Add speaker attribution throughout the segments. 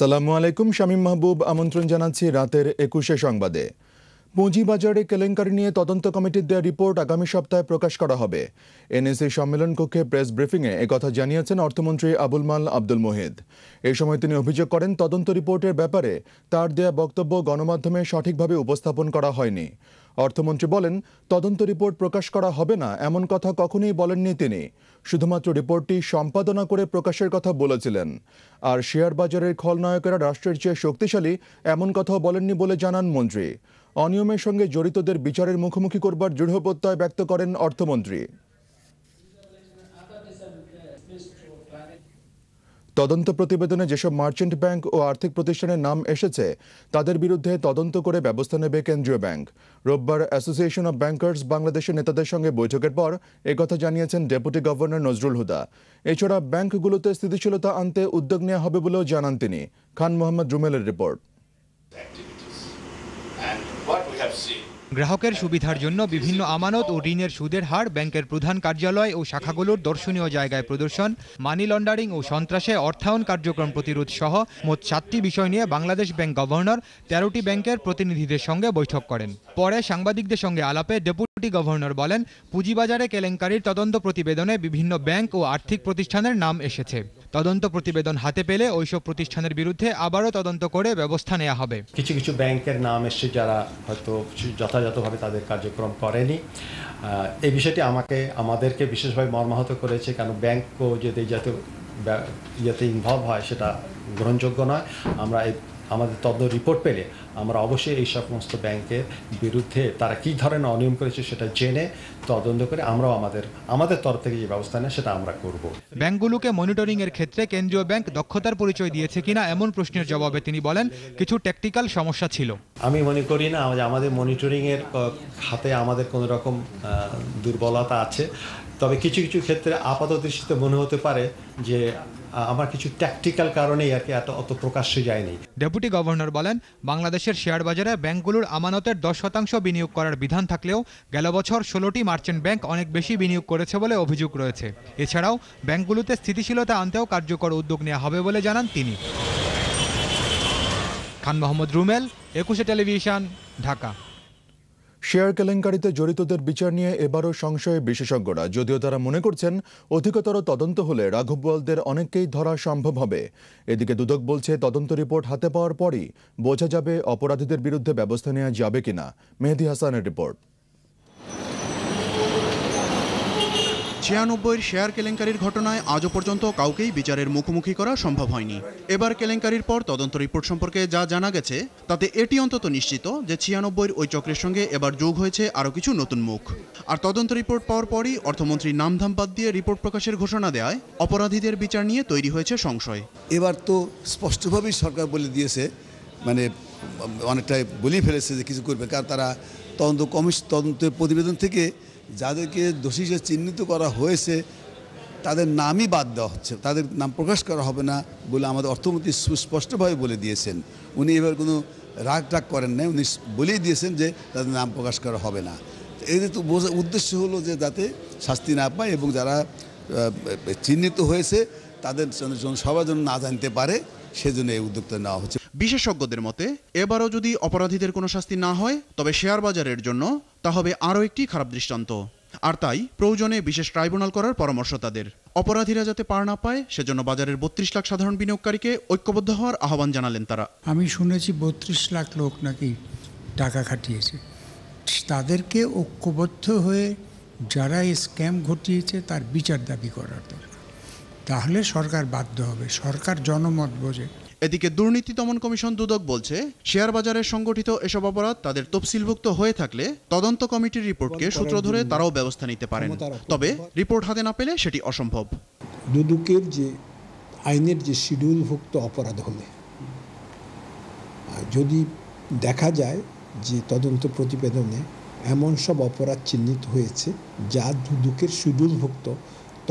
Speaker 1: আসসালামু আলাইকুম। শামীম মাহবুব আমন্ত্রণ জানাচ্ছি রাতের ২১ সংবাদে। পুঁজিবাজারে কেলেঙ্কারি নিয়ে তদন্ত কমিটির দেওয়া রিপোর্ট আগামী সপ্তাহে প্রকাশ করা হবে। এনএসি সম্মেলন কক্ষে প্রেস ব্রিফিংয়ে একথা জানিয়েছেন অর্থমন্ত্রী আবুল মাল আব্দুল মুহিত। এই সময় তিনি অভিযোগ করেন, তদন্ত রিপোর্টের ব্যাপারে তার দেয়া বক্তব্য গণমাধ্যমে সঠিকভাবে উপস্থাপন করা হয়নি। অর্থমন্ত্রী বলেন, তদন্ত রিপোর্ট প্রকাশ করা হবে না এমন কথা কখনোই বলেননি তিনি। শুধুমাত্র রিপোর্টটি সম্পাদনা করে প্রকাশের কথা বলেছিলেন। আর শেয়ার বাজারের খলনায়কেরা রাষ্ট্রের চেয়ে শক্তিশালী এমন কথাও বলেননি বলে জানান মন্ত্রী। অনিয়মের সঙ্গে জড়িতদের বিচারের মুখোমুখি করবার দৃঢ় প্রত্যয় ব্যক্ত করেন অর্থমন্ত্রী। তদন্ত প্রতিবেদনে যেসব মার্চেন্ট ব্যাংক ও আর্থিক প্রতিষ্ঠানের নাম এসেছে তাদের বিরুদ্ধে তদন্ত করে ব্যবস্থা নেবে কেন্দ্রীয় ব্যাংক। রোববার অ্যাসোসিয়েশন অব ব্যাংকার্স বাংলাদেশের নেতাদের সঙ্গে বৈঠকের পর একথা জানিয়েছেন ডেপুটি গভর্নর নজরুল হুদা। এছাড়া ব্যাংকগুলোতে স্থিতিশীলতা আনতে উদ্যোগ নেওয়া হবে বলেও জানান তিনি। খান মোহাম্মদ রুমেলের রিপোর্ট।
Speaker 2: গ্রাহকের সুবিধার জন্য বিভিন্ন আমানত ও ঋণের সুদের হার, ব্যাংকের প্রধান কার্যালয় ও শাখাগুলোর দর্শনীয় জায়গায় প্রদর্শন, মানি লন্ডারিং ও সন্ত্রাসে অর্থায়ন কার্যক্রম প্রতিরোধ সহ মোট 7টি বিষয় নিয়ে বাংলাদেশ ব্যাংক গভর্নর 13টি ব্যাংকের প্রতিনিধিদের সঙ্গে বৈঠক করেন। পরে সাংবাদিকদের সঙ্গে আলাপে ডেপুটি গভর্নর বলেন, পুঁজিবাজারে কেলেঙ্কারির তদন্ত প্রতিবেদনে বিভিন্ন ব্যাংক ও আর্থিক প্রতিষ্ঠানের নাম এসেছে। তদন্ত প্রতিবেদন হাতে পেলে ওইসব প্রতিষ্ঠানের বিরুদ্ধে আবারও তদন্ত করে ব্যবস্থা নেওয়া হবে।
Speaker 3: কিছু কিছু ব্যাংকের নাম এসছে যারা হয়তো যথাযথভাবে তাদের কার্যক্রম করেনি। এই বিষয়টি আমাদেরকে বিশেষভাবে মর্মাহত করেছে, কারণ ব্যাংকও যদি যাতে ইনভলভ হয় সেটা গ্রহণযোগ্য নয়। আমরা আমাদের তদন্ত রিপোর্ট পেলে আমরা অবশ্যই এই সমস্ত ব্যাংকের বিরুদ্ধে তারা কী ধরনের অনিয়ম করেছে সেটা জেনে তদন্ত করে আমরাও আমাদের তরফ থেকে যে ব্যবস্থা নেয় সেটা আমরা করব।
Speaker 2: ব্যাংকগুলোকে মনিটরিং এর ক্ষেত্রে কেন্দ্রীয় ব্যাংক দক্ষতার পরিচয় দিয়েছে কিনা এমন প্রশ্নের জবাবে তিনি বলেন, কিছু টেকনিক্যাল সমস্যা ছিল।
Speaker 3: আমি মনে করি না আমাদের মনিটরিং এর খাতে আমাদের কোনো রকম দুর্বলতা আছে, তবে কিছু কিছু ক্ষেত্রে আপাত দৃষ্টিতে মনে হতে পারে যে আমার কিছু ট্যাকটিক্যাল কারণেই আর কি অত প্রকাশ্যে যায়নি।
Speaker 2: ডেপুটি গভর্নর বলেন, বাংলাদেশের শেয়ার বাজারে ব্যাংকগুলোর আমানতের 10% বিনিয়োগ করার বিধান থাকলেও গেল বছর 16টি মার্চেন্ট ব্যাংক অনেক বেশি বিনিয়োগ করেছে বলে অভিযোগ রয়েছে। এছাড়াও ব্যাংকগুলোতে স্থিতিশীলতা আনতেও কার্যকর উদ্যোগ নেওয়া হবে বলে জানান তিনি। খান মোহাম্মদ রুমেল, 21 টেলিভিশন, ঢাকা।
Speaker 1: শেয়ার কেলেঙ্কারিতে জড়িতদের বিচার নিয়ে এবারও সংশয়ে বিশেষজ্ঞরা, যদিও তারা মনে করছেন অধিকতর তদন্ত হলে রাঘব বোয়ালদের অনেককেই ধরা সম্ভব হবে। এদিকে দুদক বলছে, তদন্ত রিপোর্ট হাতে পাওয়ার পরই বোঝা যাবে অপরাধীদের বিরুদ্ধে ব্যবস্থা নেওয়া যাবে কিনা। মেহেদী হাসানের রিপোর্ট।
Speaker 4: 96 শেয়ার কেলেঙ্কারির ঘটনায় আজও পর্যন্ত কাউকেই বিচারের মুখোমুখি করা সম্ভব হয়নি। এবার কেলেঙ্কারির পর তদন্ত রিপোর্ট সম্পর্কে যা জানা গেছে তাতে এটি অন্তত নিশ্চিত যে 96 ওই চক্রের সঙ্গে এবার যোগ হয়েছে আরও কিছু নতুন মুখ। আর তদন্ত রিপোর্ট পাওয়ার পরই অর্থমন্ত্রী নামধাম বাদ দিয়ে রিপোর্ট প্রকাশের ঘোষণা দেওয়ায় অপরাধীদের বিচার নিয়ে তৈরি হয়েছে সংশয়।
Speaker 5: এবার তো স্পষ্টভাবেই সরকার বলে দিয়েছে, মানে অনেকটাই বলেই ফেলেছে যে কিছু করবে, কারণ তারা তদন্তের প্রতিবেদন থেকে যাদেরকে দোষী হিসেবে চিহ্নিত করা হয়েছে তাদের নামই বাদ দেওয়া হচ্ছে, তাদের নাম প্রকাশ করা হবে না বলে আমাদের অর্থমন্ত্রী সুস্পষ্টভাবে বলে দিয়েছেন। উনি এবার কোনো রাগ করেন নাই, উনি বলেই দিয়েছেন যে তাদের নাম প্রকাশ করা হবে না। এদের তো উদ্দেশ্য হলো যে যাতে শাস্তি না পায় এবং যারা চিহ্নিত হয়েছে তাদের সবার জন্য না জানতে পারে, সেজন্য এই উদ্যোগটা নেওয়া হচ্ছে।
Speaker 4: বিশেষজ্ঞদের মতে এবারও যদি অপরাধীদের কোনো শাস্তি না হয় তবে শেয়ার বাজারের জন্য তা হবে আরও একটি খারাপ দৃষ্টান্ত। আর তাই প্রয়োজনে বিশেষ ট্রাইব্যুনাল করার পরামর্শ তাদের। অপরাধীরা যাতে পার না পায় সেজন্য বাজারের 32 লাখ সাধারণ বিনিয়োগকারীকে ঐক্যবদ্ধ হওয়ার আহ্বান জানালেন তারা।
Speaker 6: আমি শুনেছি 32 লাখ লোক নাকি টাকা খাটিয়েছে, তাদেরকে ঐক্যবদ্ধ হয়ে যারা এই স্ক্যাম ঘটিয়েছে তার বিচার দাবি করার দরকার। তাহলে সরকার বাধ্য হবে, সরকার জনমত বোঝে।
Speaker 4: এদিকে দুর্নীতি দমন কমিশন দুদক বলছে, শেয়ার বাজারে সংগঠিত এসব অপরাধ তাদের তফসিলভুক্ত হয়ে থাকলে তদন্ত কমিটির রিপোর্টকে সূত্র ধরে তারাও ব্যবস্থা নিতে পারেন, তবে রিপোর্ট হাতে না পেলে সেটি অসম্ভব।
Speaker 7: দুদকের যে আইনের যে শিডিউলভুক্ত অপরাধ হলে যদি দেখা যায় যে তদন্ত প্রতিবেদনে এমন সব অপরাধ চিহ্নিত হয়েছে যা দুদকের শিডিউলভুক্ত,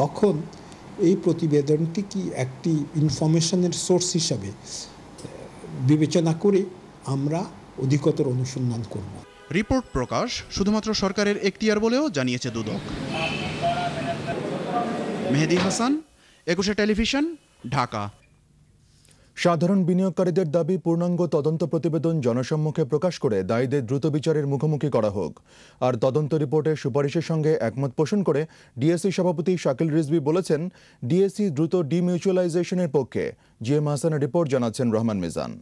Speaker 7: তখন এই প্রতিবেদনটি কি একটি ইনফরমেশনের সোর্স হিসাবে বিবেচনা করে আমরা অধিকতর অনুসন্ধান করব।
Speaker 4: রিপোর্ট প্রকাশ শুধুমাত্র সরকারের এখতিয়ার বলেও জানিয়েছে দুদক। মেহেদী হাসান, 21 টেলিভিশন, ঢাকা।
Speaker 1: সাধারণ বিনিয়োগকারীদের দাবি পূর্ণাঙ্গ তদন্ত প্রতিবেদন জনসম্মুখে প্রকাশ করে দায়ীদের দ্রুত বিচারের মুখোমুখি করা হোক। আর তদন্ত রিপোর্টের সুপারিশের সঙ্গে একমত পোষণ করে ডিএসসি সভাপতি শাকিল রিজভী বলেছেন, ডিএসসি দ্রুত ডিমিউচুয়ালাইজেশনের পক্ষে। জিএম হাসানের রিপোর্ট জানাচ্ছেন রহমান মিজান।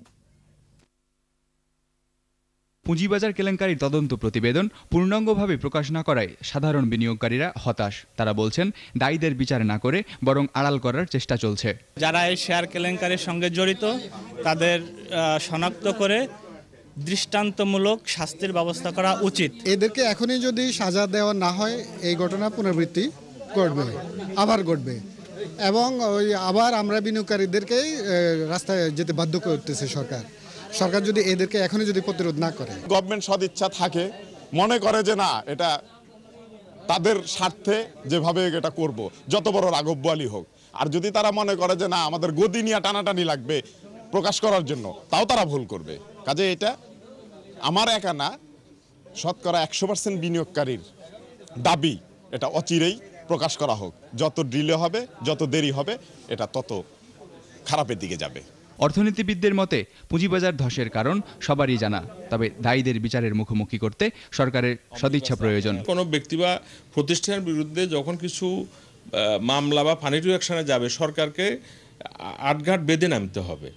Speaker 8: পুঁজিবাজার কেলেঙ্কারির তদন্ত প্রতিবেদন পূর্ণাঙ্গভাবে প্রকাশ না করায় সাধারণ বিনিয়োগকারীরা হতাশ। তারা বলছেন, দায়ীদের বিচার না করে বরং আড়াল করার চেষ্টা চলছে।
Speaker 9: যারা এই শেয়ার কেলেঙ্কারির সঙ্গে জড়িত তাদের শনাক্ত করে দৃষ্টান্তমূলক শাস্তির ব্যবস্থা করা উচিত।
Speaker 10: এদেরকে এখনই যদি সাজা দেওয়া না হয় এই ঘটনা পুনরাবৃত্তি আবার ঘটবে এবং আবার আমরা বিনিয়োগকারীদেরকেই রাস্তায় যেতে বাধ্য করতেছে সরকার যদি এদেরকে এখনই যদি প্রতিরোধ না করে।
Speaker 11: গভর্নমেন্ট সদিচ্ছা থাকে, মনে করে যে না এটা তাদের স্বার্থে যেভাবে এটা করব, যত বড় রাঘববোয়ালি হোক, আর যদি তারা মনে করে যে না আমাদের গদি নিয়ে টানাটানি লাগবে প্রকাশ করার জন্য, তাও তারা ভুল করবে। কাজে এটা আমার একা না, শতকরা 100% বিনিয়োগকারীর দাবি এটা অচিরেই প্রকাশ করা হোক। যত ডিলে হবে, যত দেরি হবে, এটা তত খারাপের দিকে যাবে।
Speaker 8: অর্থনীতিবিদদের মতে পুঁজিবাজার ধসের কারণ সবারই জানা, তবে দায়ীদের বিচারের মুখোমুখি করতে সরকারের সদিচ্ছা প্রয়োজন।
Speaker 12: কোনো ব্যক্তি বা প্রতিষ্ঠানের বিরুদ্ধে যখন কিছু মামলা বা ফানি টু অ্যাকশনে যাবে, সরকারকে আটঘাট বেঁধে নামতে হবে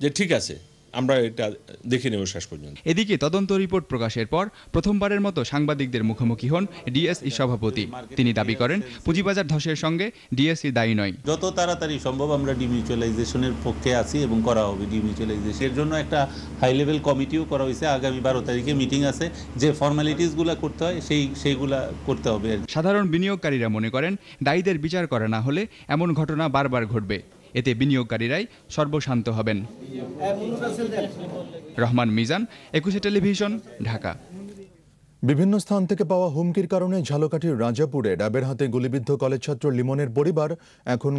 Speaker 12: যে ঠিক আছে আমরা এটা দেখে নেব শেষ পর্যন্ত।
Speaker 8: এদিকে তদন্ত রিপোর্ট প্রকাশের পর প্রথমবারের মতো সাংবাদিকদের মুখোমুখি হন ডিএসসি সভাপতি। তিনি দাবি করেন, পুঁজিবাজার ধসের সঙ্গে ডিএসসি দায়ী নয়।
Speaker 13: যত তাড়াতাড়ি সম্ভব আমরা ডিমিউচুয়ালাইজেশনের পক্ষে আছি এবং করা হবে ডিমিউচুয়ালাইজেশনের জন্য একটা হাই লেভেল কমিটিও করা হয়েছে। আগামী 12 তারিখে মিটিং আছে, যে ফর্মালিটিসগুলো করতে হয় সেইগুলা করতে হবে। সাধারণ বিনিয়োগকারীরা মনে করেন, দায়ীদের বিচার করা না হলে এমন ঘটনা বারবার ঘটবে। এতে বিনিয়োগকারীরাই সর্বশান্ত হবেন। রহমান মিজান, 21 টেলিভিশন, ঢাকা।
Speaker 1: বিভিন্ন স্থান থেকে পাওয়া হুমকির কারণে ঝালকাঠির রাজাপুরে র্যাবের হাতে গুলিবিদ্ধ কলেজ ছাত্র লিমনের পরিবার এখন